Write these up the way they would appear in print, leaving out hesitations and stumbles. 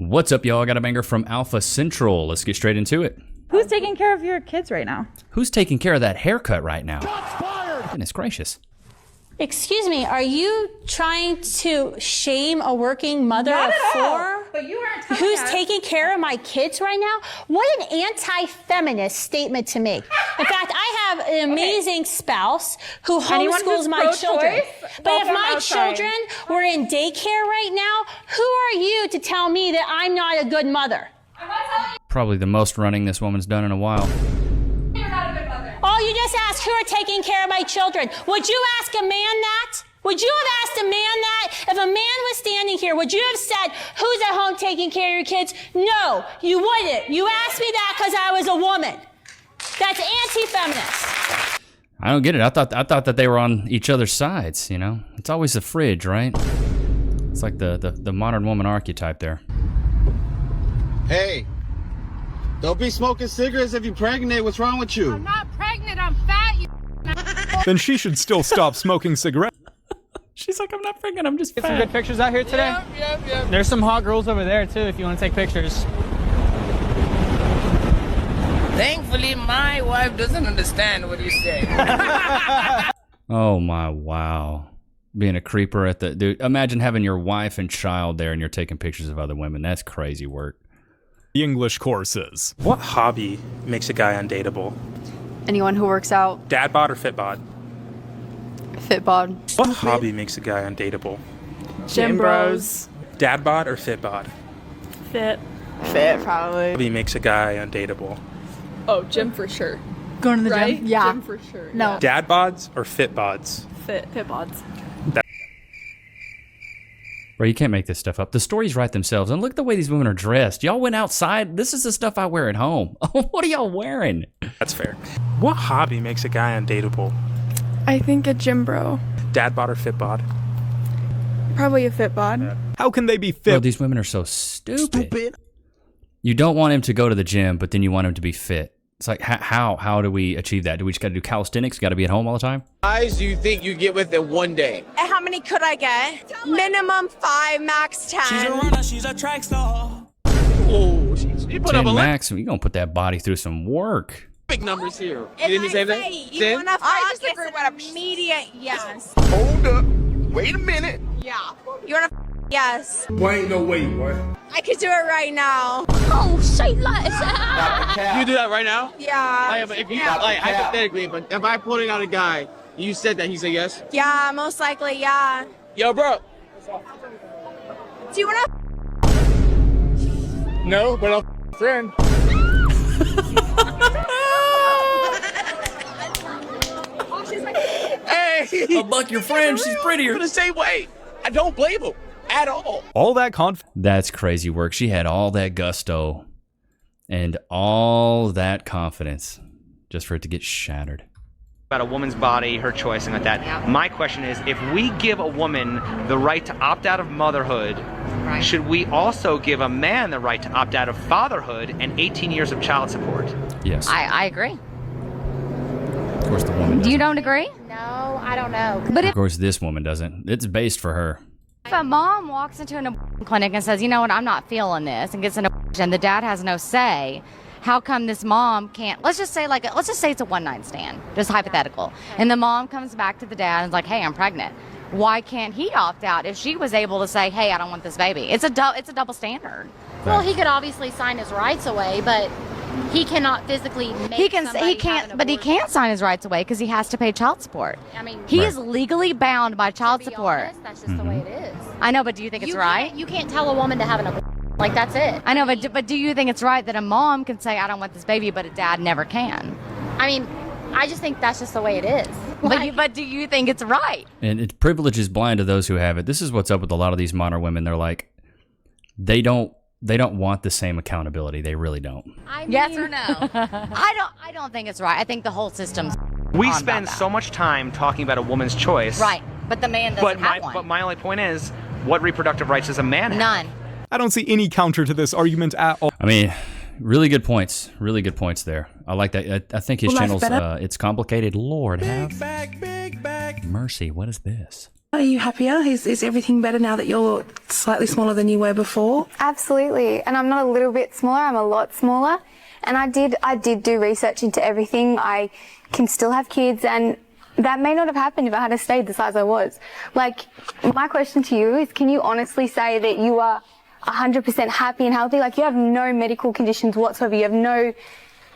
What's up, y'all? I got a banger from Alpha Central. Let's get straight into it. Who's taking care of your kids right now? Who's taking care of that haircut right now? Goodness gracious. Excuse me, are you trying to shame a working mother of four? But you weren't telling who's us. taking care of my kids right now? What an anti-feminist statement to make. In fact, I have an amazing spouse who Anyone homeschools who's my children. pro-choice, But if welcome my outside. children were in daycare right now, who are you to tell me that I'm not a good mother? Probably the most running this woman's done in a while. Oh, you just asked who are taking care of my children. Would you ask a man that? Would you have asked a man that? If a man was standing here, would you have said, who's at home taking care of your kids? No, you wouldn't. You asked me that because I was a woman. That's anti-feminist. I don't get it. I thought that they were on each other's sides, you know? It's always the fridge, right? It's like the modern woman archetype there. Hey, don't be smoking cigarettes if you're pregnant. What's wrong with you? I'm not pregnant, I'm fat, you Then she should still stop smoking cigarettes. She's like, I'm not pregnant, I'm just Get some fat. good pictures out here today? Yep. There's some hot girls over there too if you want to take pictures. Thankfully, my wife doesn't understand what you say. Oh my, wow. Being a creeper at the, dude, imagine having your wife and child there and you're taking pictures of other women. That's crazy work. The English courses. What hobby makes a guy undateable? Anyone who works out. Dad bod or fit bod? Fit bod. What hobby makes a guy undateable? Gym bros. Dad bod or fit bod? Fit. Fit, probably. Hobby makes a guy undateable? Oh, gym for sure. Going to the Right? gym? Yeah. Gym for sure. No. Dad bods or fit bods? Fit bods. Bro, you can't make this stuff up. The stories write themselves. And look at the way these women are dressed. Y'all went outside. This is the stuff I wear at home. What are y'all wearing? That's fair. What hobby makes a guy undateable? I think a gym bro. Dad bod or fit bod? Probably a fit bod. How can they be Bro, fit? these women are so stupid. You don't want him to go to the gym, but then you want him to be fit. It's like, how do we achieve that? Do we just got to do calisthenics? Got to be at home all the time? Guys, do you think you get with it one day? How many could I get? Minimum 5, max 10. She's a runner, she's a track star. Oh, she put up 10 a max, you're going to put that body through some work. big numbers here. You didn't say that? You want to focus immediate yes. Hold up. Wait a minute. Yeah. You want to yes. Boy, ain't no way, boy. I could do it right now. Oh, say less. You do that right now? Yeah. If you, like, hypothetically, but if I pulling out a guy, you said that, he said yes? Yeah, most likely, yeah. Yo, bro. Do you want to No, but I'm friend. Hey! Oh, Buck, your friend, she's prettier. The same way. I don't blame him at all. All that That's crazy work. She had all that gusto and all that confidence just for it to get shattered. About a woman's body, her choice, and like that. My question is, if we give a woman the right to opt out of motherhood, should we also give a man the right to opt out of fatherhood and 18 years of child support? Yes. I agree. Of course the woman doesn't. You don't agree? No, I don't know. But Of course this woman doesn't. It's based for her. if a mom walks into an abortion clinic and says, you know what, I'm not feeling this, and gets an abortion, the dad has no say, how come this mom can't, let's just say it's a one-night stand, just hypothetical, and the mom comes back to the dad and is like, hey, I'm pregnant. Why can't he opt out if she was able to say, hey, I don't want this baby? It's a double standard. Well, he could obviously sign his rights away, but he cannot physically make He can't sign his rights away because he has to pay child support. I mean, He is legally bound by child support. That's just the way it is. I know, but do you think it's right? You can't tell a woman to have an abortion. Like, that's it. I know, but do you think it's right that a mom can say, I don't want this baby, but a dad never can? I mean, I just think that's just the way it is. But do you think it's right? And privilege is blind to those who have it. This is what's up with a lot of these modern women. They're like, they don't want the same accountability. They really don't. Yes or no? I don't think it's right. I think the whole system's We on spend about so much time talking about a woman's choice. right, but the man doesn't have one. But my only point is, what reproductive rights does a man have? None. I don't see any counter to this argument at all. I mean, really good points. Really good points there. I like that. I think his channel's, it's complicated. Lord have mercy. What is this? Are you happier? Is everything better now that you're slightly smaller than you were before? Absolutely. And I'm not a little bit smaller, I'm a lot smaller. And I did do research into everything. I can still have kids, and that may not have happened if I had stayed the size I was. Like, my question to you is, can you honestly say that you are 100% happy and healthy? Like, you have no medical conditions whatsoever, you have no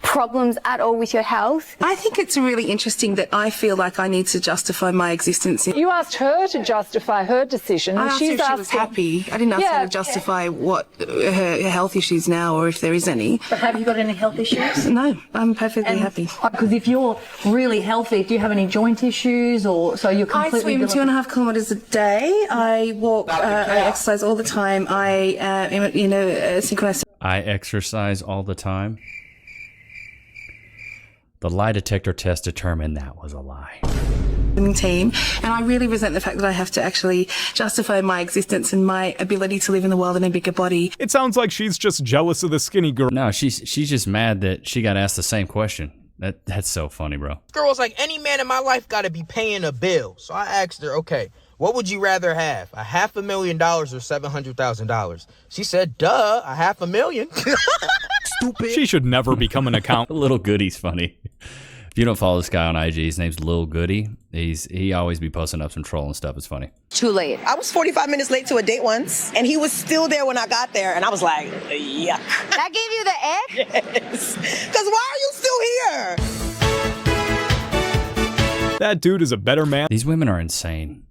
problems at all with your health? I think it's really interesting that I feel like I need to justify my existence. You asked her to justify her decision. I asked her if she was happy. I didn't ask her to justify what her health issues now, or if there is any. But have you got any health issues? No, I'm perfectly happy. Because if you're really healthy, do you have any joint issues, or so you're completely... I swim 2.5 kilometres a day. I walk, I exercise all the time. I am, synchronized. I exercise all the time. The lie detector test determined that was a lie. Team, and I really resent the fact that I have to actually justify my existence and my ability to live in the world in a bigger body. It sounds like she's just jealous of the skinny girl. No, she's just mad that she got asked the same question. That's so funny, bro. Girl was like, any man in my life got to be paying a bill. So I asked her, okay, what would you rather have, $500,000 or $700,000? She said, duh, $500,000. Stupid. She should never become an accountant. Little Goody's funny. If you don't follow this guy on IG, his name's Lil Goody. He always be posting up some trolling stuff. It's funny. Too late. I was 45 minutes late to a date once, and he was still there when I got there, and I was like, yuck. That gave you the egg? Yes. Because why are you still here? That dude is a better man. These women are insane.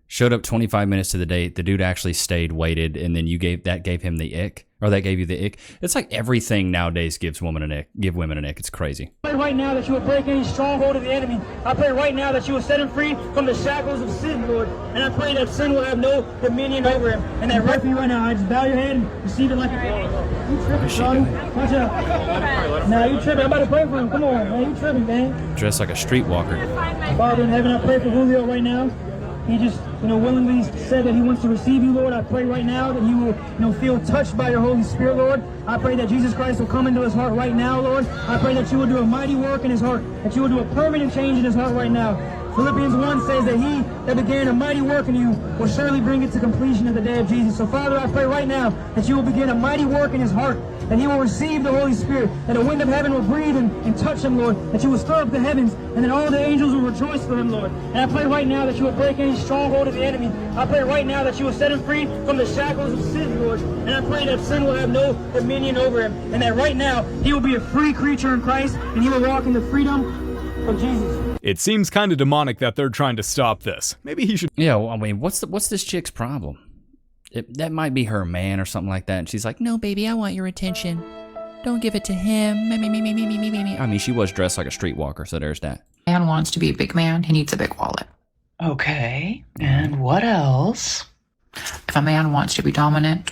Showed up 25 minutes to the date. The dude actually stayed, waited, and then gave him the ick. Or that gave you the ick. It's like everything nowadays gives women an ick. Give women an ick. It's crazy. I pray right now that you will break any stronghold of the enemy. I pray right now that you will set him free from the shackles of sin, Lord. And I pray that sin will have no dominion over him. And that right for you right now, I just bow your head and receive it like a... You tripping, Shawty. Watch out. Nah, you tripping. I'm about to pray for him. Come on, man. You tripping, man. Dressed like a streetwalker. Father in heaven, I pray for Julio right now. He just, willingly said that he wants to receive you, Lord. I pray right now that he will, feel touched by your Holy Spirit, Lord. I pray that Jesus Christ will come into his heart right now, Lord. I pray that you will do a mighty work in his heart, that you will do a permanent change in his heart right now. Philippians 1 says that he that began a mighty work in you will surely bring it to completion at the day of Jesus. So, Father, I pray right now that you will begin a mighty work in his heart, that he will receive the Holy Spirit, that the wind of heaven will breathe and touch him, Lord, that you will stir up the heavens, and that all the angels will rejoice for him, Lord. And I pray right now that you will break any stronghold of the enemy. I pray right now that you will set him free from the shackles of sin, Lord. And I pray that sin will have no dominion over him, and that right now he will be a free creature in Christ, and he will walk in the freedom of Jesus. It seems kind of demonic that they're trying to stop this. Maybe he should... Yeah, well, I mean, what's this chick's problem? That might be her man or something like that. And she's like, no, baby, I want your attention. Don't give it to him. Me. I mean, she was dressed like a streetwalker, so there's that. Man wants to be a big man. He needs a big wallet. Okay, and what else? If a man wants to be dominant,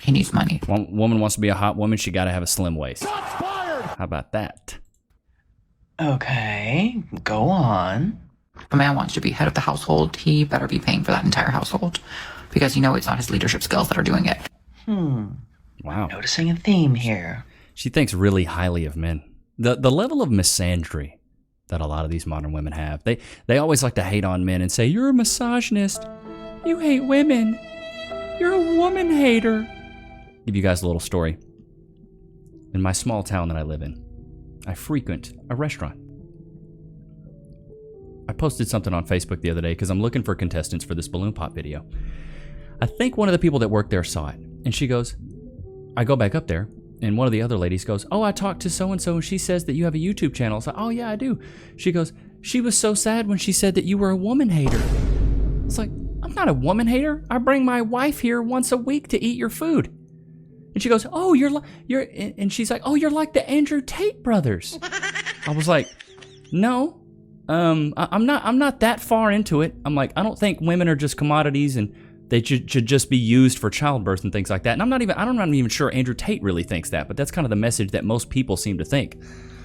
he needs money. One woman wants to be a hot woman, she got to have a slim waist. How about that? Okay, go on. If a man wants to be head of the household, he better be paying for that entire household. Because it's not his leadership skills that are doing it. Wow. Noticing a theme here. She thinks really highly of men. The level of misandry that a lot of these modern women have. They always like to hate on men and say, you're a misogynist. You hate women. You're a woman hater. Give you guys a little story. In my small town that I live in, I frequent a restaurant. I posted something on Facebook the other day because I'm looking for contestants for this balloon pop video. I think one of the people that worked there saw it, and she goes, I go back up there, and one of the other ladies goes, oh, I talked to so-and-so, and she says that you have a YouTube channel. It's like, oh, yeah, I do. She goes, she was so sad when she said that you were a woman hater. It's like, I'm not a woman hater. I bring my wife here once a week to eat your food. And she goes, oh, and she's like, oh, you're like the Andrew Tate brothers. I was like, no, I'm not that far into it. I'm like, I don't think women are just commodities and they should just be used for childbirth and things like that. And I'm not even sure Andrew Tate really thinks that, but that's kind of the message that most people seem to think.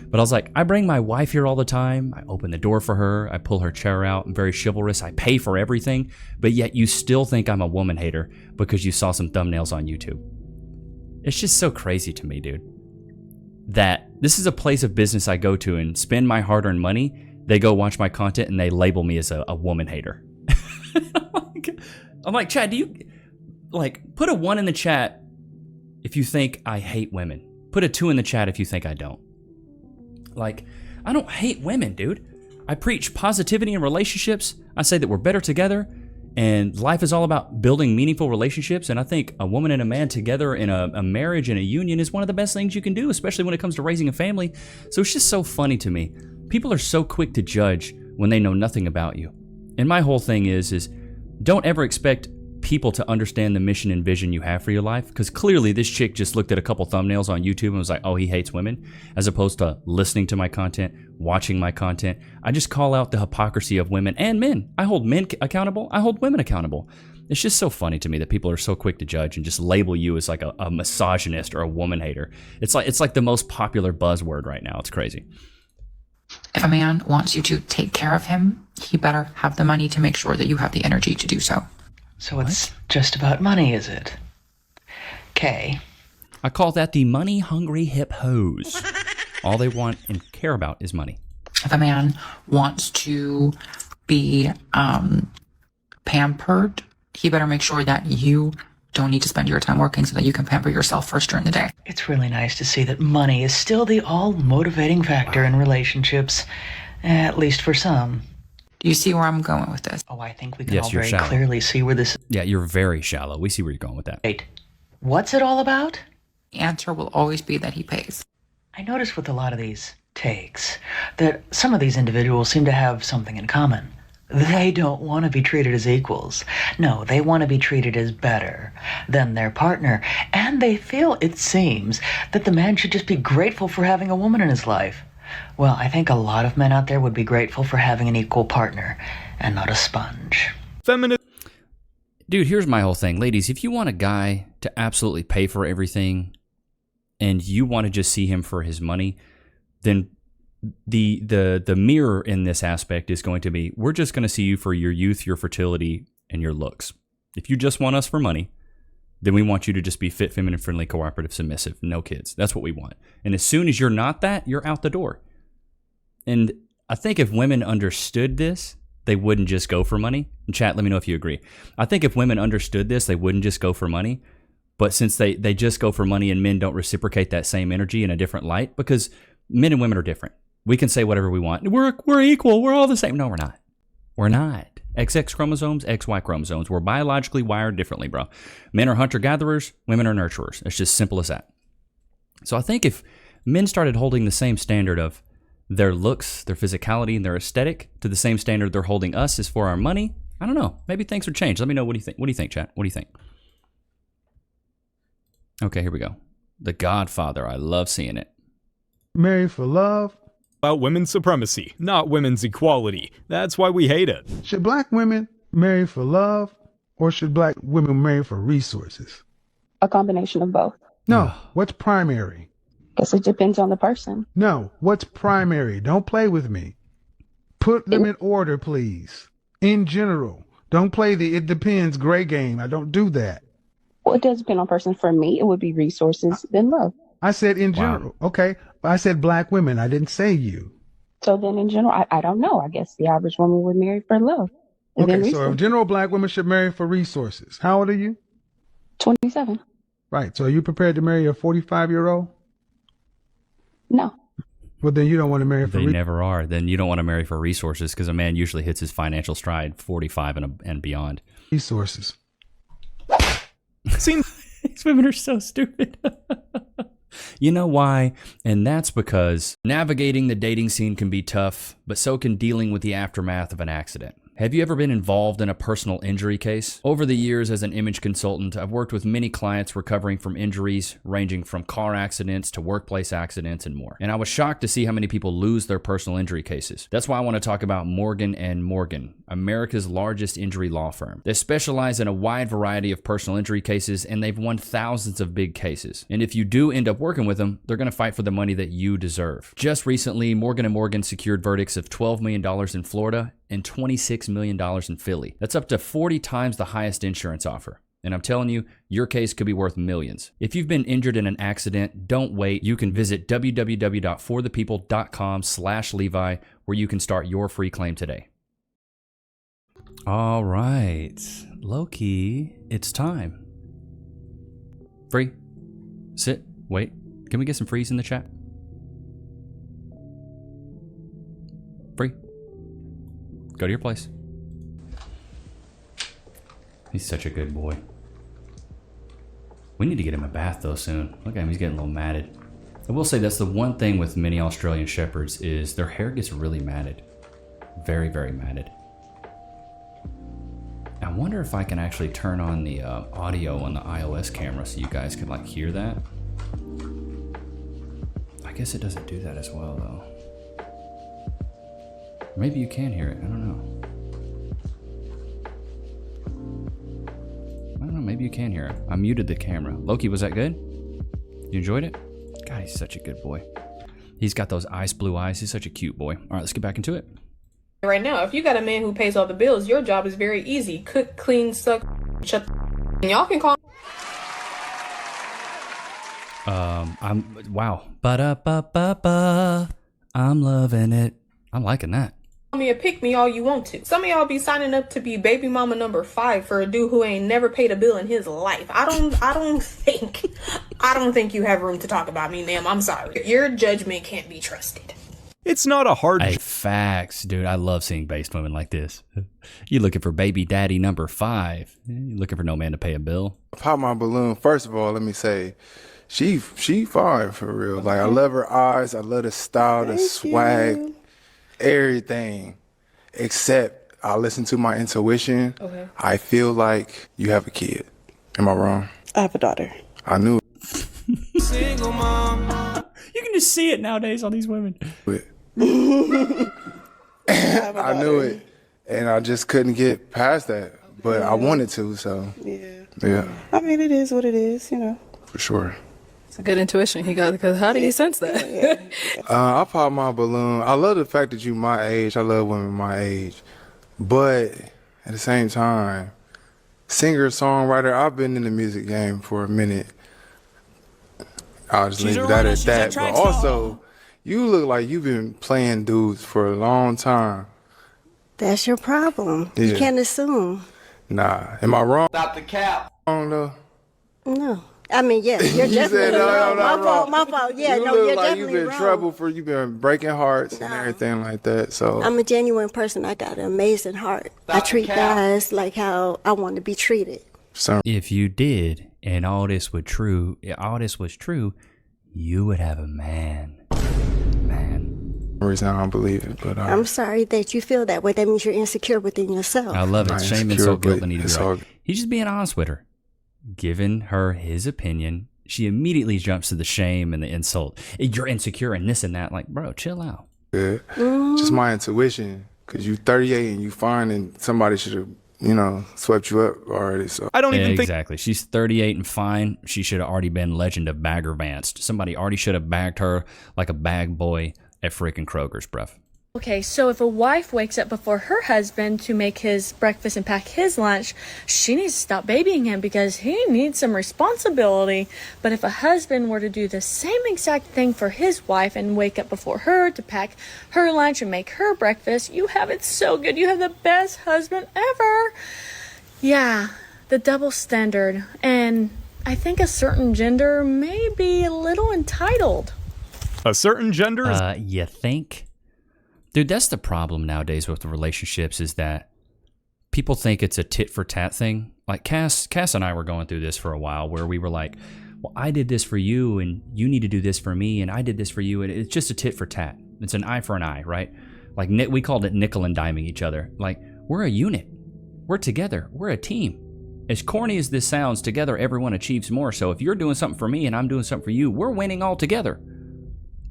But I was like, I bring my wife here all the time. I open the door for her. I pull her chair out. I'm very chivalrous. I pay for everything. But yet you still think I'm a woman hater because you saw some thumbnails on YouTube. It's just so crazy to me, dude, that this is a place of business I go to and spend my hard-earned money. They go watch my content and they label me as a woman hater. I'm like, Chad, do you, like, put a 1 in the chat if you think I hate women. Put a 2 in the chat if you think I don't. Like, I don't hate women, dude. I preach positivity in relationships. I say that we're better together, and life is all about building meaningful relationships. And I think a woman and a man together in a marriage and a union is one of the best things you can do, especially when it comes to raising a family. So it's just so funny to me. People are so quick to judge when they know nothing about you. And my whole thing is don't ever expect people to understand the mission and vision you have for your life, because clearly this chick just looked at a couple thumbnails on YouTube and was like, oh, he hates women, as opposed to listening to my content, watching my content. I just call out the hypocrisy of women and men. I hold men accountable. I hold women accountable. It's just so funny to me that people are so quick to judge and just label you as like a misogynist or a woman hater. It's like the most popular buzzword right now. It's crazy. If a man wants you to take care of him, he better have the money to make sure that you have the energy to do so. So it's just about money, is it? Okay. I call that the money-hungry hip hoes. All they want and care about is money. If a man wants to be pampered, he better make sure that you don't need to spend your time working so that you can pamper yourself first during the day. It's really nice to see that money is still the all-motivating factor in relationships, at least for some. Do you see where I'm going with this? Oh, I think we can all very clearly see where this is. Yeah, you're very shallow. We see where you're going with that. Wait, what's it all about? The answer will always be that he pays. I notice with a lot of these takes that some of these individuals seem to have something in common. They don't want to be treated as equals. No, they want to be treated as better than their partner. And they feel, it seems, that the man should just be grateful for having a woman in his life. Well, I think a lot of men out there would be grateful for having an equal partner and not a sponge. Feminist. Dude, here's my whole thing. Ladies, if you want a guy to absolutely pay for everything and you want to just see him for his money, then the mirror in this aspect is going to be, we're just going to see you for your youth, your fertility, and your looks. If you just want us for money, then we want you to just be fit, feminine, friendly, cooperative, submissive, no kids. That's what we want. And as soon as you're not that, you're out the door. And I think if women understood this, they wouldn't just go for money. And chat, let me know if you agree. I think if women understood this, they wouldn't just go for money. But since they just go for money and men don't reciprocate that same energy in a different light, because men and women are different. We can say whatever we want. We're equal. We're all the same. No, we're not. We're not. XX chromosomes, XY chromosomes. We're biologically wired differently, bro. Men are hunter-gatherers. Women are nurturers. It's just simple as that. So I think if men started holding the same standard of their looks, their physicality, and their aesthetic to the same standard they're holding us as for our money, I don't know. Maybe things would change. Let me know. What do you think? What do you think, chat? What do you think? Okay, here we go. The Godfather. I love seeing it. Married for love. About women's supremacy, not women's equality. That's why we hate it. Should black women marry for love, or should black women marry for resources? A combination of both. No, what's primary? Guess it depends on the person. No, what's primary? Don't play with me. Put them in order, please. In general. Don't play the it depends gray game. I don't do that. Well, it does depend on person. For me, it would be resources, then love. I said in general. Wow. Okay. I said black women. I didn't say you. So then in general, I don't know. I guess the average woman would marry for love. Okay, so in general, black women should marry for resources. How old are you? 27. Right. So are you prepared to marry a 45-year-old? No. Well, then you don't want to marry for They never are. Then you don't want to marry for resources, because a man usually hits his financial stride 45 and beyond. Resources. See, these women are so stupid. You know why? And that's because navigating the dating scene can be tough, but so can dealing with the aftermath of an accident. Have you ever been involved in a personal injury case? Over the years as an image consultant, I've worked with many clients recovering from injuries ranging from car accidents to workplace accidents and more. And I was shocked to see how many people lose their personal injury cases. That's why I want to talk about Morgan & Morgan, America's largest injury law firm. They specialize in a wide variety of personal injury cases, and they've won thousands of big cases. And if you do end up working with them, they're going to fight for the money that you deserve. Just recently, Morgan & Morgan secured verdicts of $12 million in Florida and $26 million in Philly. That's up to 40 times the highest insurance offer. And I'm telling you, your case could be worth millions. If you've been injured in an accident, don't wait. You can visit www.forthepeople.com/Levi, where you can start your free claim today. All right. Low-key, it's time. Free. Sit. Wait. Can we get some frees in the chat? Free. Go to your place. He's such a good boy. We need to get him a bath though soon. Look at him, he's getting a little matted. I will say that's the one thing with many Australian Shepherds is their hair gets really matted. Very, very matted. I wonder if I can actually turn on the audio on the iOS camera so you guys can like hear that. I guess it doesn't do that as well though. Maybe you can hear it, I don't know. I don't know, maybe you can hear it. I muted the camera. Loki, was that good? You enjoyed it? God, he's such a good boy. He's got those ice blue eyes. He's such a cute boy. All right, let's get back into it. Right now, if you got a man who pays all the bills, your job is very easy. Cook, clean, suck, shut the and y'all can call. Wow. Ba-da-ba-ba-ba. I'm loving it. I'm liking that. Me a pick me all you want to. Some of y'all be signing up to be baby mama number 5 for a dude who ain't never paid a bill in his life. I don't think you have room to talk about me, ma'am. I'm sorry. Your judgment can't be trusted. It's not a hard... Hey, facts, dude. I love seeing based women like this. You looking for baby daddy number 5. You looking for no man to pay a bill. Pop my balloon. First of all, let me say, she fine for real. Like, I love her eyes. I love the style, the swag, everything. Except I listen to my intuition. Okay. I feel like you have a kid. Am I wrong? I have a daughter. I knew it. Single mom. You can just see it nowadays on these women. I knew it, and I just couldn't get past that, but I wanted to, so yeah. I mean, it is what it is, you know. For sure. It's a good intuition he got, because how did he sense that? I pop my balloon. I love the fact that you my age. I love women my age, but at the same time, singer, songwriter, I've been in the music game for a minute. I'll just leave that at that, but also, you look like you've been playing dudes for a long time. That's your problem. Yeah. You can't assume. Nah. Am I wrong? Stop the cap. Wrong though? No. I mean, yes, you're You definitely said no, wrong. no, no, My fault. Yeah, you no, look you're like definitely you've been in wrong. trouble you've been breaking hearts and everything like that. So I'm a genuine person. I got an amazing heart. I treat guys like how I want to be treated. If you did, and all this was true, you would have a man. Reason I don't believe it, but I'm sorry that you feel that way. That means you're insecure within yourself. I love it. Not Shame, insecure, insult, guilt, but and need to be it's right. all- He's just being honest with her. Giving her his opinion. She immediately jumps to the shame and the insult. You're insecure and this and that. Like, bro, chill out. good. Just my intuition, because you 38 and you fine, and somebody should have, swept you up already. So I don't even think exactly. She's 38 and fine. She should have already been Legend of Bagger Vanced. Somebody already should have bagged her like a bag boy at freaking Kroger's, bruv. Okay, so if a wife wakes up before her husband to make his breakfast and pack his lunch, she needs to stop babying him because he needs some responsibility. But if a husband were to do the same exact thing for his wife and wake up before her to pack her lunch and make her breakfast, you have it so good. You have the best husband ever. Yeah, the double standard. And I think a certain gender may be a little entitled. a certain gender is... You think? Dude, that's the problem nowadays with the relationships is that people think it's a tit for tat thing. Like Cass and I were going through this for a while where we were like, well, I did this for you and you need to do this for me and I did this for you. And it's just a tit for tat. It's an eye for an eye, right? Like we called it nickel and diming each other. Like we're a unit. We're together. We're a team. As corny as this sounds, together everyone achieves more. So if you're doing something for me and I'm doing something for you, we're winning all together.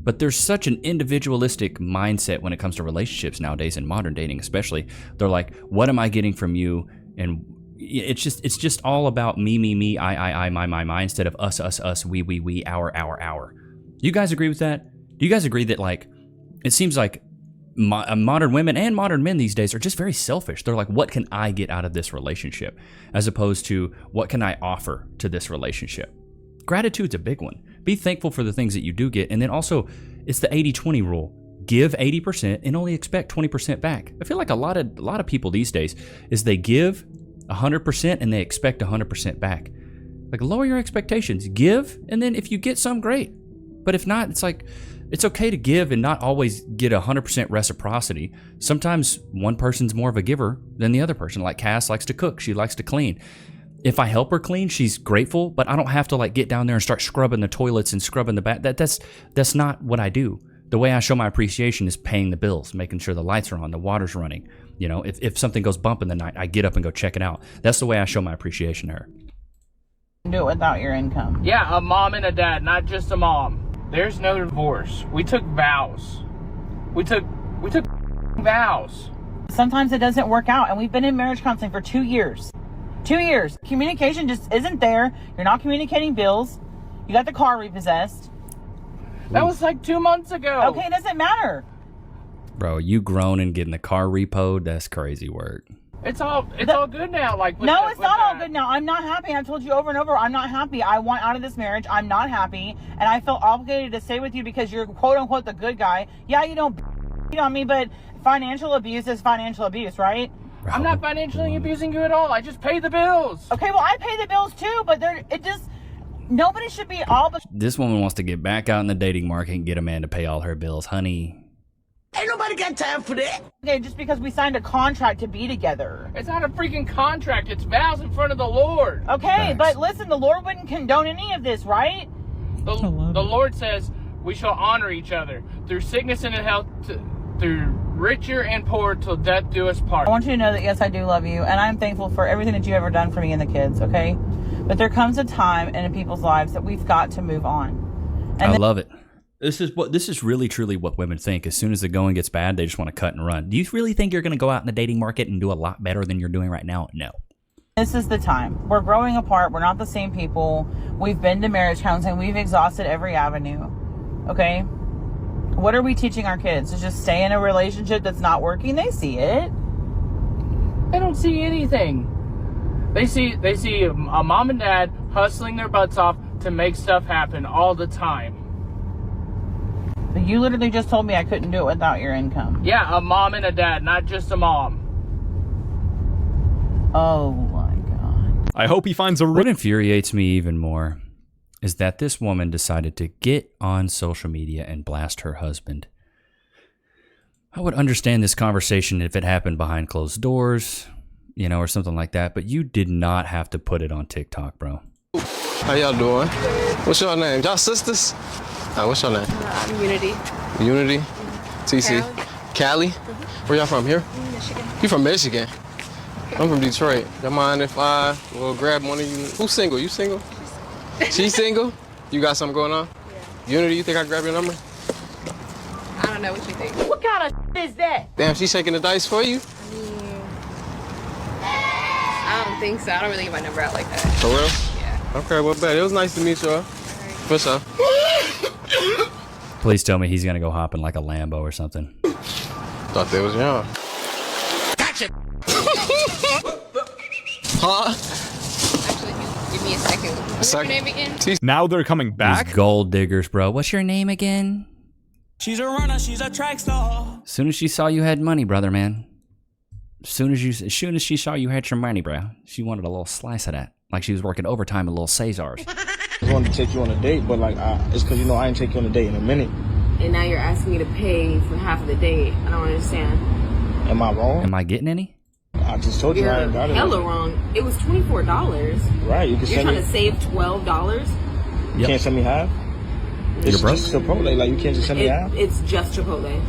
But there's such an individualistic mindset when it comes to relationships nowadays, in modern dating especially. They're like, what am I getting from you? And it's just all about me, I, my, instead of us, we, our. You guys agree with that? Do you guys agree that, like, it seems like modern women and modern men these days are just very selfish. They're like, what can I get out of this relationship? As opposed to, what can I offer to this relationship? Gratitude's a big one. Be thankful for the things that you do get. And then also, it's the 80-20 rule. give 80% and only expect 20% back. I feel like a lot of people these days is they give 100% and they expect 100% back. Like, lower your expectations, give, and then if you get some, great. But if not, it's like, it's okay to give and not always get 100% reciprocity. Sometimes one person's more of a giver than the other person. Like Cass likes to cook, she likes to clean. If I help her clean, she's grateful, but I don't have to like get down there and start scrubbing the toilets and scrubbing the bath. That's not what I do. The way I show my appreciation is paying the bills, making sure the lights are on, the water's running. You know, if something goes bump in the night, I get up and go check it out. That's the way I show my appreciation to her. Do it without your income. Yeah, a mom and a dad, not just a mom. There's no divorce. We took vows. We took vows. Sometimes it doesn't work out, and we've been in marriage counseling for 2 years. 2 years. Communication just isn't there. You're not communicating bills. You got the car repossessed. That was like 2 months ago. Okay, it doesn't matter. Bro, you grown and getting the car repoed? That's crazy work. It's all good now. Like no, it's not all good now. I'm not happy. I've told you over and over, I'm not happy. I want out of this marriage. I'm not happy, and I felt obligated to stay with you because you're quote unquote the good guy. Yeah, you don't beat on me, but financial abuse is financial abuse, right? I'm not financially abusing you at all. I just pay the bills. Okay, well I pay the bills too, but nobody should be obligated. This woman wants to get back out in the dating market and get a man to pay all her bills, honey. Ain't nobody got time for that. Okay, just because we signed a contract to be together. It's not a freaking contract. It's vows in front of the Lord. Okay, but listen, the Lord wouldn't condone any of this, right? The Lord says we shall honor each other through sickness and in health, through richer and poor till death do us part. I want you to know that yes, I do love you, and I'm thankful for everything that you've ever done for me and the kids, okay? But there comes a time in people's lives that we've got to move on. And I love it. This is really truly what women think. As soon as the going gets bad, they just want to cut and run. Do you really think you're going to go out in the dating market and do a lot better than you're doing right now? No. This is the time. We're growing apart. We're not the same people. We've been to marriage counseling. We've exhausted every avenue. Okay? What are we teaching our kids? To just stay in a relationship that's not working? They see it. They don't see anything. They see a mom and dad hustling their butts off to make stuff happen all the time. You literally just told me I couldn't do it without your income. Yeah, a mom and a dad, not just a mom. Oh my God. I hope he finds a... What infuriates me even more is that this woman decided to get on social media and blast her husband. I would understand this conversation if it happened behind closed doors, you know, or something like that, but you did not have to put it on TikTok, bro. How y'all doing? What's your name? Y'all sisters? What's your name? I'm Unity. Unity? TC? Cali? Where y'all from? Here? Michigan. You from Michigan? I'm from Detroit. Don't mind if I will grab one of you? Who's single? You single? She's single? You got something going on? Yeah. Unity, you think I can grab your number? I don't know what you think. What kind of is that? Damn, she's shaking the dice for you? I don't think so. I don't really give my number out like that. For real? Yeah. Okay, well, bet. It was nice to meet you all. For sure. Please tell me he's going to go hopping like a Lambo or something. Thought they was young. Gotcha. Huh? Actually, give me a second. What's your name again? Now they're coming back? These gold diggers, bro. What's your name again? She's a runner. She's a track star. As soon as she saw you had money, brother, man. As soon as she saw you had your money, bro, she wanted a little slice of that. Like she was working overtime at Little Caesars. I just wanted to take you on a date, but like, it's because, you know, I ain't take you on a date in a minute. And now you're asking me to pay for half of the date. I don't understand. Am I wrong? Am I getting any? I just told you I ain't got it. Hella wrong. It was $24. Right, you can You're send trying me. to save $12? You can't send me half? It's broke? just Chipotle, like you can't just send me half? It's just Chipotle.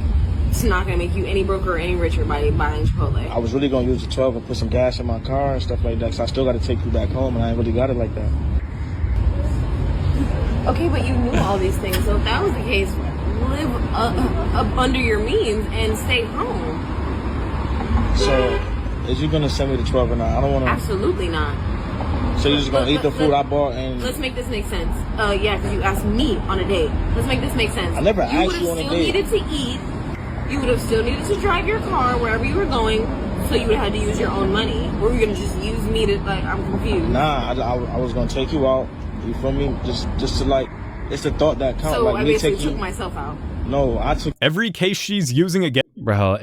It's not gonna make you any broker or any richer by buying Chipotle. I was really gonna use the 12 and put some gas in my car and stuff like that, so I still gotta take you back home, and I ain't really got it like that. Okay, but you knew all these things, so if that was the case, live up under your means and stay home. So, is you gonna send me the 12 or not? I don't wanna... Absolutely not. So you're just gonna eat the food I bought and... Let's make this make sense. Yeah, because you asked me on a date. Let's make this make sense. I never asked you on a You would have still date. needed to eat. You would have still needed to drive your car wherever you were going, so you would have had to use your own money. Or you're gonna just use me to, like, I'm confused. Nah, I was gonna take you out. You feel me? Just to like, it's the thought that counts. So like, I me basically take you. took myself out. No, I took every case she's using again. Bro,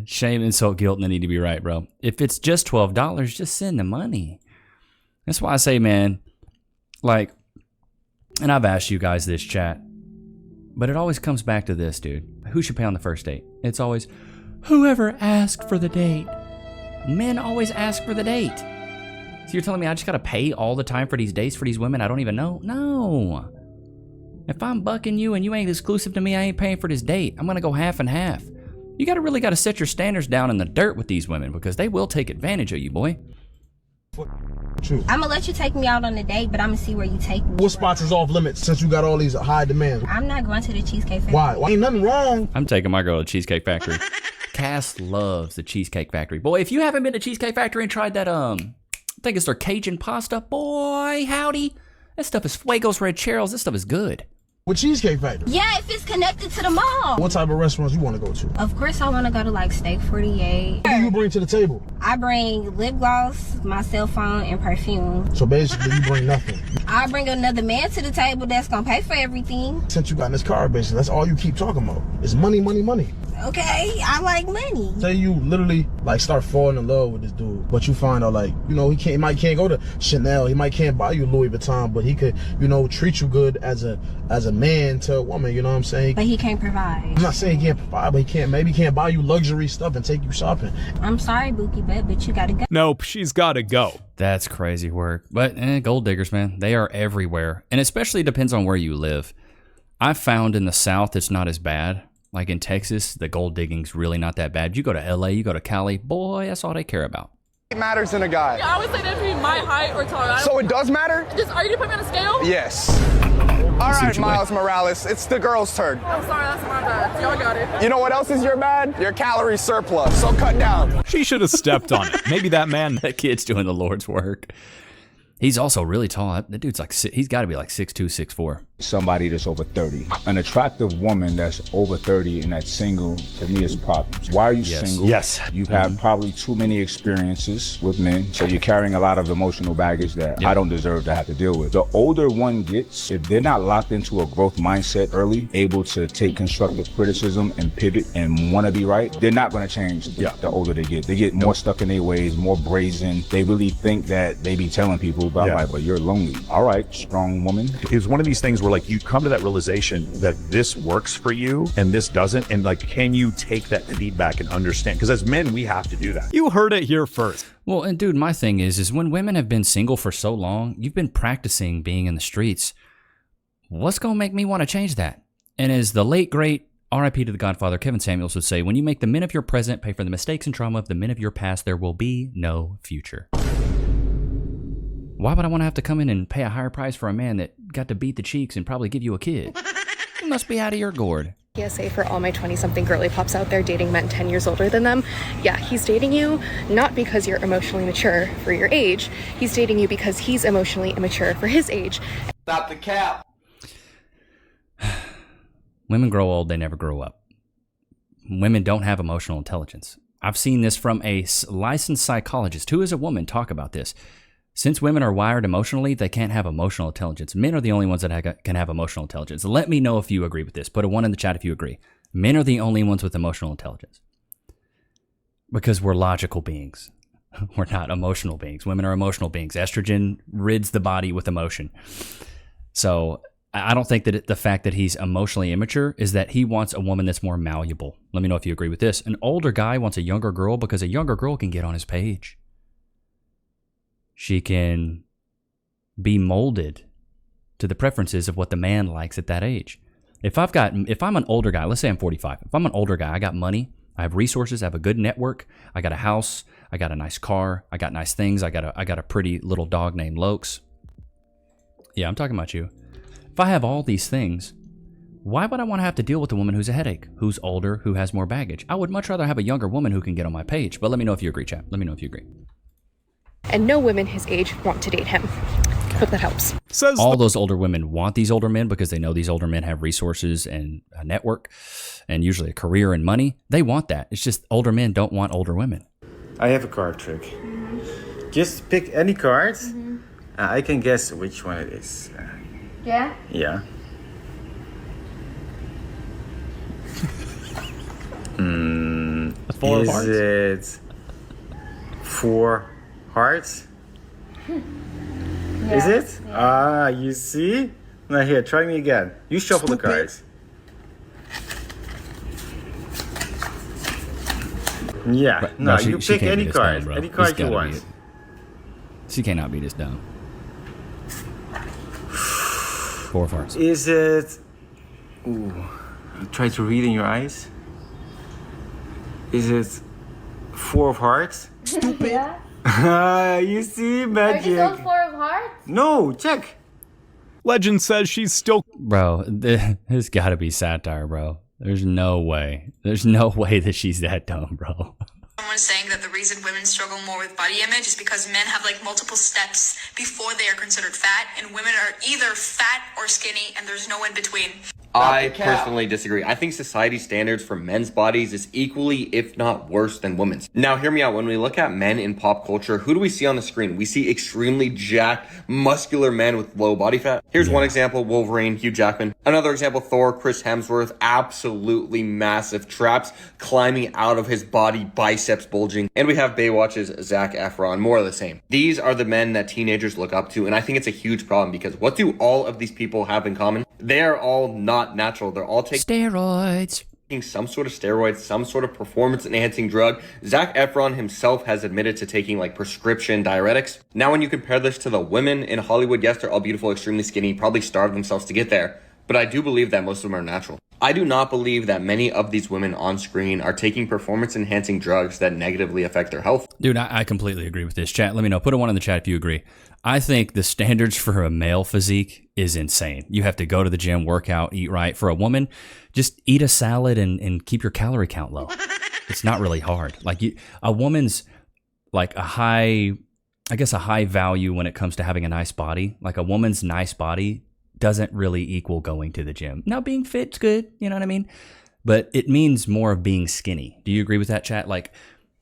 shame, insult, guilt, and they need to be right, bro. If it's just $12, just send the money. That's why I say, man, like, and I've asked you guys this, chat, but it always comes back to this, dude. Who should pay on the first date? It's always, whoever asked for the date. Men always ask for the date. So you're telling me I just gotta pay all the time for these dates for these women I don't even know? No. If I'm bucking you and you ain't exclusive to me, I ain't paying for this date. I'm gonna go half and half. You really gotta set your standards down in the dirt with these women because they will take advantage of you, boy. I'm gonna let you take me out on a date, but I'm gonna see where you take me. What spots is off limits since you got all these high demands? I'm not going to the Cheesecake Factory. Why? Ain't nothing wrong. I'm taking my girl to Cheesecake Factory. Cass loves the Cheesecake Factory. Boy, if you haven't been to Cheesecake Factory and tried that, I think it's their Cajun pasta, boy, howdy. That stuff is Fuegos Red Cheryl's. This stuff is good. With Cheesecake Factory? Yeah, if it's connected to the mall. What type of restaurants you want to go to? Of course, I want to go to like Steak 48. What do you bring to the table? I bring lip gloss, my cell phone, and perfume. So basically, you bring nothing. I bring another man to the table that's gonna pay for everything. Since you got in this car, basically, that's all you keep talking about. It's money, money, money. Okay, I like money. Say you literally like start falling in love with this dude, but you find out like, you know, he might can't go to Chanel, he might can't buy you Louis Vuitton, but he could, you know, treat you good as a man to a woman, you know what I'm saying? But he can't provide. I'm not saying he can't provide, but he can't buy you luxury stuff and take you shopping. I'm sorry, Bookie, but you gotta go. Nope, she's gotta go. That's crazy work. But gold diggers, man, they are everywhere. And especially depends on where you live. I've found in the South it's not as bad. Like in Texas, the gold digging's really not that bad. You go to LA, you go to Cali, boy, that's all they care about. It matters in a guy. Yeah, I would say that to be my height or taller. So it does matter? Just, are you gonna put me on a scale? Yes. All right, Miles Morales, it's the girl's turn. I'm sorry, that's my bad. Y'all got it. You know what else is your bad? Your calorie surplus, so cut down. She should have stepped on it. Maybe that man... That kid's doing the Lord's work. He's also really tall. That dude's like, he's got to be like 6'2", 6'4". Somebody that's over 30. An attractive woman that's over 30 and that's single, to me, is a problem. Why are you single? Yes. You've had probably too many experiences with men, so you're carrying a lot of emotional baggage that I don't deserve to have to deal with. The older one gets, if they're not locked into a growth mindset early, able to take constructive criticism and pivot and want to be right, they're not going to change the older they get. They get more stuck in their ways, more brazen. They really think that they be telling people about like, but you're lonely. All right, strong woman. It's one of these things where like you come to that realization that this works for you and this doesn't, and like, can you take that feedback and understand? Because as men, we have to do that. You heard it here first. Well, and dude, my thing is when women have been single for so long, you've been practicing being in the streets. What's gonna make me want to change that? And as the late great R.I.P. to the Godfather Kevin Samuels would say, when you make the men of your present pay for the mistakes and trauma of the men of your past, there will be no future. Why would I want to have to come in and pay a higher price for a man that got to beat the cheeks and probably give you a kid? You must be out of your gourd. PSA for all my 20-something girly pops out there dating men 10 years older than them. Yeah, he's dating you not because you're emotionally mature for your age. He's dating you because he's emotionally immature for his age. Stop the cap. Women grow old, they never grow up. Women don't have emotional intelligence. I've seen this from a licensed psychologist who is a woman talk about this. Since women are wired emotionally, they can't have emotional intelligence. Men are the only ones that can have emotional intelligence. Let me know if you agree with this. Put a 1 in the chat if you agree. Men are the only ones with emotional intelligence. Because we're logical beings. We're not emotional beings. Women are emotional beings. Estrogen rids the body with emotion. So I don't think that the fact that he's emotionally immature is that he wants a woman that's more malleable. Let me know if you agree with this. An older guy wants a younger girl because a younger girl can get on his page. She can be molded to the preferences of what the man likes at that age. If I'm an older guy, let's say I'm 45. If I'm an older guy, I got money, I have resources, I have a good network, I got a house, I got a nice car, I got nice things, I got a pretty little dog named Lokes. Yeah, I'm talking about you. If I have all these things, why would I want to have to deal with a woman who's a headache, who's older, who has more baggage? I would much rather have a younger woman who can get on my page. But let me know if you agree, chat. Let me know if you agree. And no women his age want to date him. Hope that helps. All those older women want these older men because they know these older men have resources and a network and usually a career and money. They want that. It's just older men don't want older women. I have a card trick. Just pick any card. I can guess which one it is. Yeah? Yeah. Four is hearts? it 4 hearts? Is it? Ah, you see? Now here, try me again. You shuffle the cards. Yeah, But- no, she you pick can't any be this dumb, card. bro. Any This card you gotta be want. it. She cannot be this dumb. 4 of hearts. Is it... Ooh, try to read in your eyes. Is it 4 of hearts? Stupid. You see, magic. 4 of hearts? No, check. Legend says she's still... Bro, there's gotta be satire, bro. There's no way. There's no way that she's that dumb, bro. Someone's saying that the reason women struggle more with body image is because men have like multiple steps before they are considered fat, and women are either fat or skinny, and there's no in between. I personally disagree. I think society's standards for men's bodies is equally, if not worse, than women's. Now, hear me out. When we look at men in pop culture, who do we see on the screen? We see extremely jacked, muscular men with low body fat. Here's one example, Wolverine, Hugh Jackman. Another example, Thor, Chris Hemsworth, absolutely massive traps climbing out of his body, biceps bulging. And we have Baywatch's Zac Efron, more of the same. These are the men that teenagers look up to, and I think it's a huge problem because what do all of these people have in common? They are all not natural. They're all taking steroids. Some sort of steroids, some sort of performance enhancing drug. Zac Efron himself has admitted to taking like prescription diuretics. Now when you compare this to the women in Hollywood, yes, they're all beautiful, extremely skinny, probably starved themselves to get there. But I do believe that most of them are natural. I do not believe that many of these women on screen are taking performance enhancing drugs that negatively affect their health. Dude, I completely agree with this. Chat, let me know. Put a 1 in the chat if you agree. I think the standards for a male physique is insane. You have to go to the gym, work out, eat right. For a woman, just eat a salad and keep your calorie count low. It's not really hard. Like a woman's like a high value when it comes to having a nice body. Like a woman's nice body doesn't really equal going to the gym. Now being fit's good, you know what I mean? But it means more of being skinny. Do you agree with that, chat? Like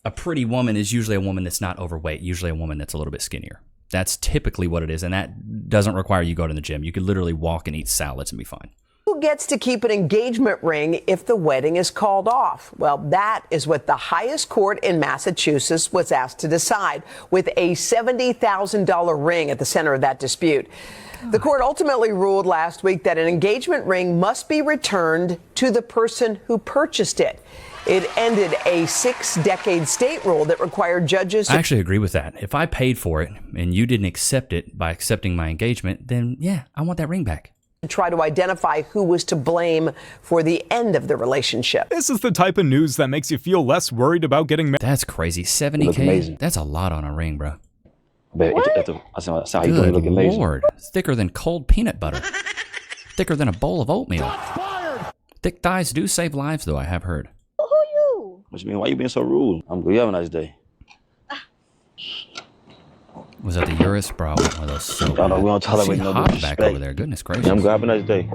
a pretty woman is usually a woman that's not overweight, usually a woman that's a little bit skinnier. That's typically what it is, and that doesn't require you go to the gym. You could literally walk and eat salads and be fine. Who gets to keep an engagement ring if the wedding is called off? Well, that is what the highest court in Massachusetts was asked to decide, with a $70,000 ring at the center of that dispute. The court ultimately ruled last week that an engagement ring must be returned to the person who purchased it. It ended a 6-decade state rule that required judges to... I actually agree with that. If I paid for it and you didn't accept it by accepting my engagement, then yeah, I want that ring back. Try to identify who was to blame for the end of the relationship. This is the type of news that makes you feel less worried about getting married. That's crazy. 70K? That's a lot on a ring, bro. Good Lord. It's thicker than cold peanut butter. Thicker than a bowl of oatmeal. Thick thighs do save lives, though, I have heard. What you mean? Why you being so rude? I'm good. You have a nice day. Was that the Urus? Bro, one of those so bad. We don't tolerate no back disrespect. over there. Goodness gracious. Yeah, I'm good. Have a nice day.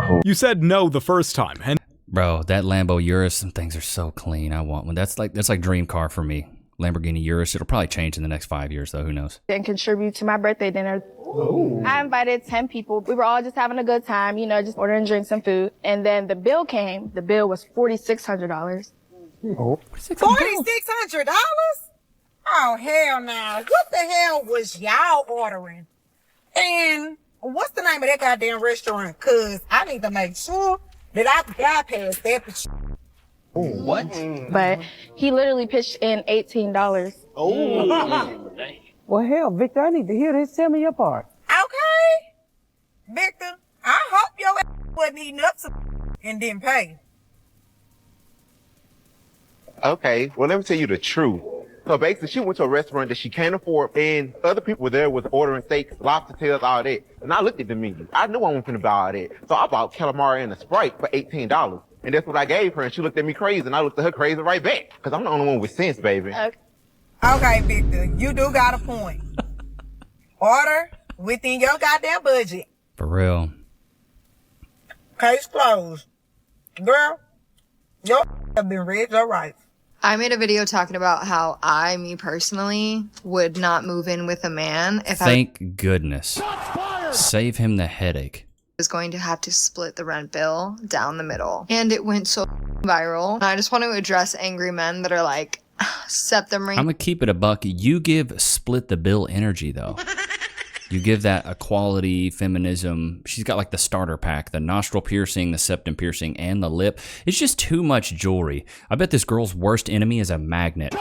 Cool. You said no the first time, and bro, that Lambo Urus, some things are so clean. I want one. That's like dream car for me. Lamborghini Urus. It'll probably change in the next 5 years, though. Who knows? And contribute to my birthday dinner. Ooh. I invited 10 people. We were all just having a good time, just ordering drinks and food. And then the bill came. The bill was $4,600. Oh. $4,600? Oh, hell no. What the hell was y'all ordering? And what's the name of that goddamn restaurant? Because I need to make sure that I bypass that. What? But he literally pitched in $18. Oh. Well, hell, Victor, I need to hear this. Tell me your part. Okay. Victor, I hope your ass wasn't eating up some and didn't pay. Okay, well, let me tell you the truth. So basically, she went to a restaurant that she can't afford, and other people were there was ordering steaks, lobster tails, all that. And I looked at the menu. I knew I wasn't finna buy all that. So I bought calamari and a Sprite for $18. And that's what I gave her, and she looked at me crazy, and I looked at her crazy right back. Because I'm the only one with sense, baby. Okay, Victor, you do got a point. Order within your goddamn budget. For real. Case closed. Girl, your have been read your rights. I made a video talking about how me personally, would not move in with a man if Thank goodness. Save him the headache. is going to have to split the rent bill down the middle. And it went so viral. And I just want to address angry men that are like, set them ring. I'm gonna keep it a buck. You give split the bill energy though. You give that equality, feminism. She's got like the starter pack, the nostril piercing, the septum piercing, and the lip. It's just too much jewelry. I bet this girl's worst enemy is a magnet.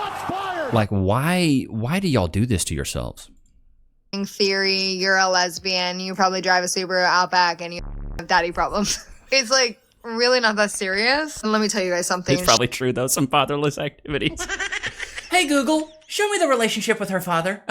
Like, why do y'all do this to yourselves? Theory, you're a lesbian, you probably drive a Subaru Outback, and you have daddy problems. It's like really not that serious. And let me tell you guys something. It's probably true though, some fatherless activities. Hey Google, show me the relationship with her father.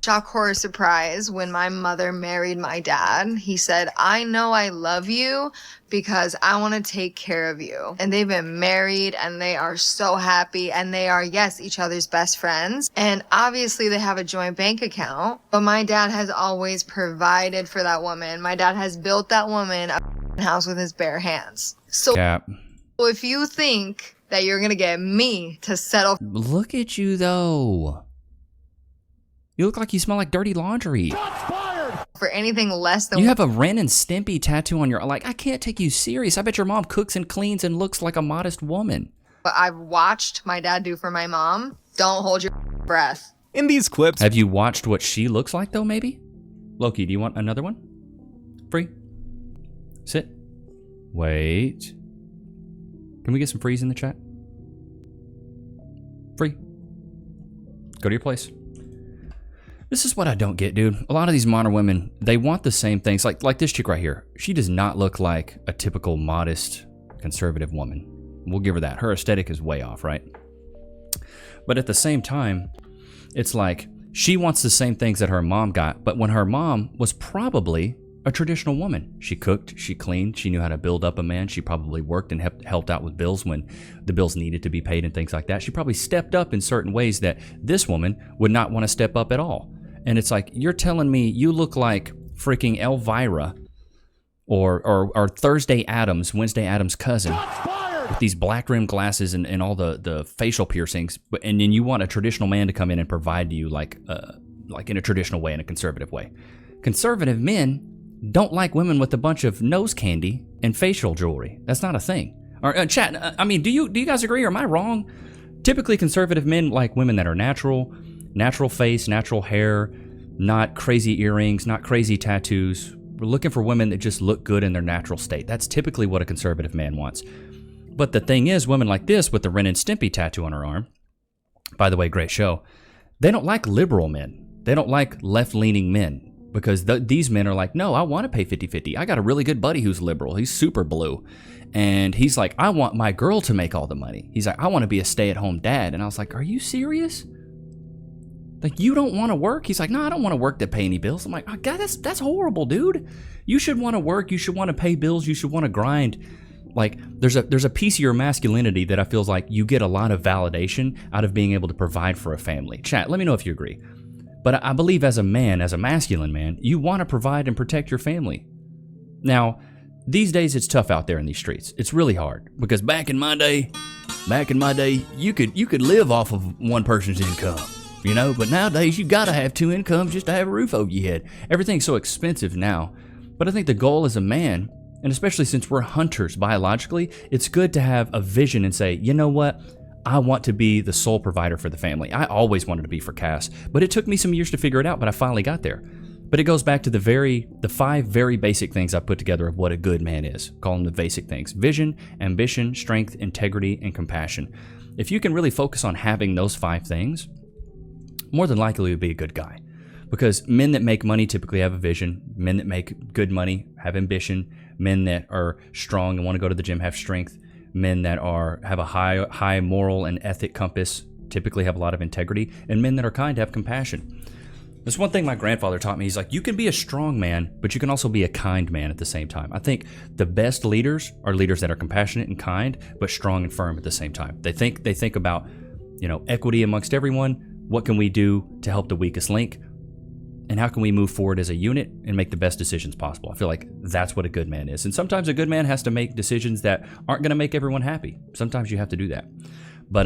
Shock, horror, surprise. When my mother married my dad, he said, I know I love you because I want to take care of you. And they've been married and they are so happy and they are, yes, each other's best friends. And obviously they have a joint bank account, but my dad has always provided for that woman. My dad has built that woman a house with his bare hands. So if you think that you're going to get me to settle. Look at you though. You look like you smell like dirty laundry. For anything less than. You have a Ren and Stimpy tattoo on your, like, I can't take you serious. I bet your mom cooks and cleans and looks like a modest woman. What I've watched my dad do for my mom. Don't hold your breath. In these clips. Have you watched what she looks like though, maybe? Loki, do you want another one? Free? Sit. Wait. Can we get some freeze in the chat? Free. Go to your place. This is what I don't get, dude. A lot of these modern women, they want the same things. Like this chick right here. She does not look like a typical modest conservative woman. We'll give her that. Her aesthetic is way off, right? But at the same time, it's like she wants the same things that her mom got, but when her mom was probably a traditional woman. She cooked, she cleaned, she knew how to build up a man. She probably worked and helped out with bills when the bills needed to be paid and things like that. She probably stepped up in certain ways that this woman would not want to step up at all. And it's like, you're telling me you look like freaking Elvira or Thursday Adams, Wednesday Adams' cousin, with these black rim glasses and all the facial piercings, and then you want a traditional man to come in and provide to you like in a traditional way, in a conservative way. Conservative men don't like women with a bunch of nose candy and facial jewelry. That's not a thing. Or chat, I mean, do you guys agree, or am I wrong? Typically, conservative men like women that are natural face, natural hair, not crazy earrings, not crazy tattoos. We're looking for women that just look good in their natural state. That's typically what a conservative man wants. But the thing is, women like this with the Ren and Stimpy tattoo on her arm, by the way, great show, they don't like liberal men. They don't like left-leaning men, because these men are like, no, I want to pay 50-50. I got a really good buddy who's liberal. He's super blue. And he's like, I want my girl to make all the money. He's like, I want to be a stay-at-home dad. And I was like, are you serious? Like, you don't want to work? He's like, no, I don't want to work to pay any bills. I'm like, oh, God, that's horrible, dude. You should want to work. You should want to pay bills. You should want to grind. Like, there's a piece of your masculinity that I feel like you get a lot of validation out of being able to provide for a family. Chat, let me know if you agree. But I believe as a man, as a masculine man, you want to provide and protect your family. Now, these days it's tough out there in these streets. It's really hard, because back in my day, you could live off of one person's income. You know, but nowadays you gotta have two incomes just to have a roof over your head. Everything's so expensive now. But I think the goal as a man, and especially since we're hunters biologically, it's good to have a vision and say, you know what? I want to be the sole provider for the family. I always wanted to be for Cass, but it took me some years to figure it out, but I finally got there. But it goes back to the 5 very basic things I put together of what a good man is. Call them the basic things: vision, ambition, strength, integrity, and compassion. If you can really focus on having those 5 things, more than likely you'll be a good guy. Because men that make money typically have a vision. Men that make good money have ambition. Men that are strong and want to go to the gym have strength. Men that have a high moral and ethic compass typically have a lot of integrity. And men that are kind have compassion. That's one thing my grandfather taught me. He's like, you can be a strong man, but you can also be a kind man at the same time. I think the best leaders are leaders that are compassionate and kind, but strong and firm at the same time. They think about, equity amongst everyone. What can we do to help the weakest link? And how can we move forward as a unit and make the best decisions possible? I feel like that's what a good man is. And sometimes a good man has to make decisions that aren't going to make everyone happy. Sometimes you have to do that. But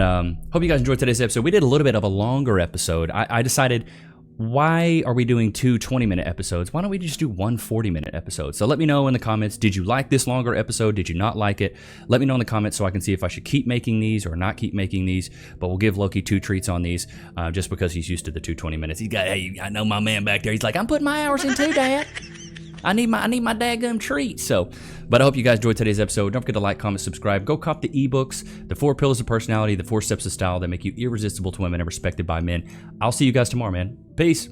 hope you guys enjoyed today's episode. We did a little bit of a longer episode. I decided why are we doing two 20-minute episodes? Why don't we just do one 40-minute episode? So let me know in the comments, did you like this longer episode? Did you not like it? Let me know in the comments so I can see if I should keep making these or not keep making these. But we'll give Loki 2 treats on these just because he's used to the 20 minutes. He's got, hey, I know my man back there. He's like, I'm putting my hours in too, Dad. I need my dadgum treat. So, but I hope you guys enjoyed today's episode. Don't forget to like, comment, subscribe. Go cop the ebooks, the 4 Pillars of Personality, the 4 Steps of Style that make you irresistible to women and respected by men. I'll see you guys tomorrow, man. Peace.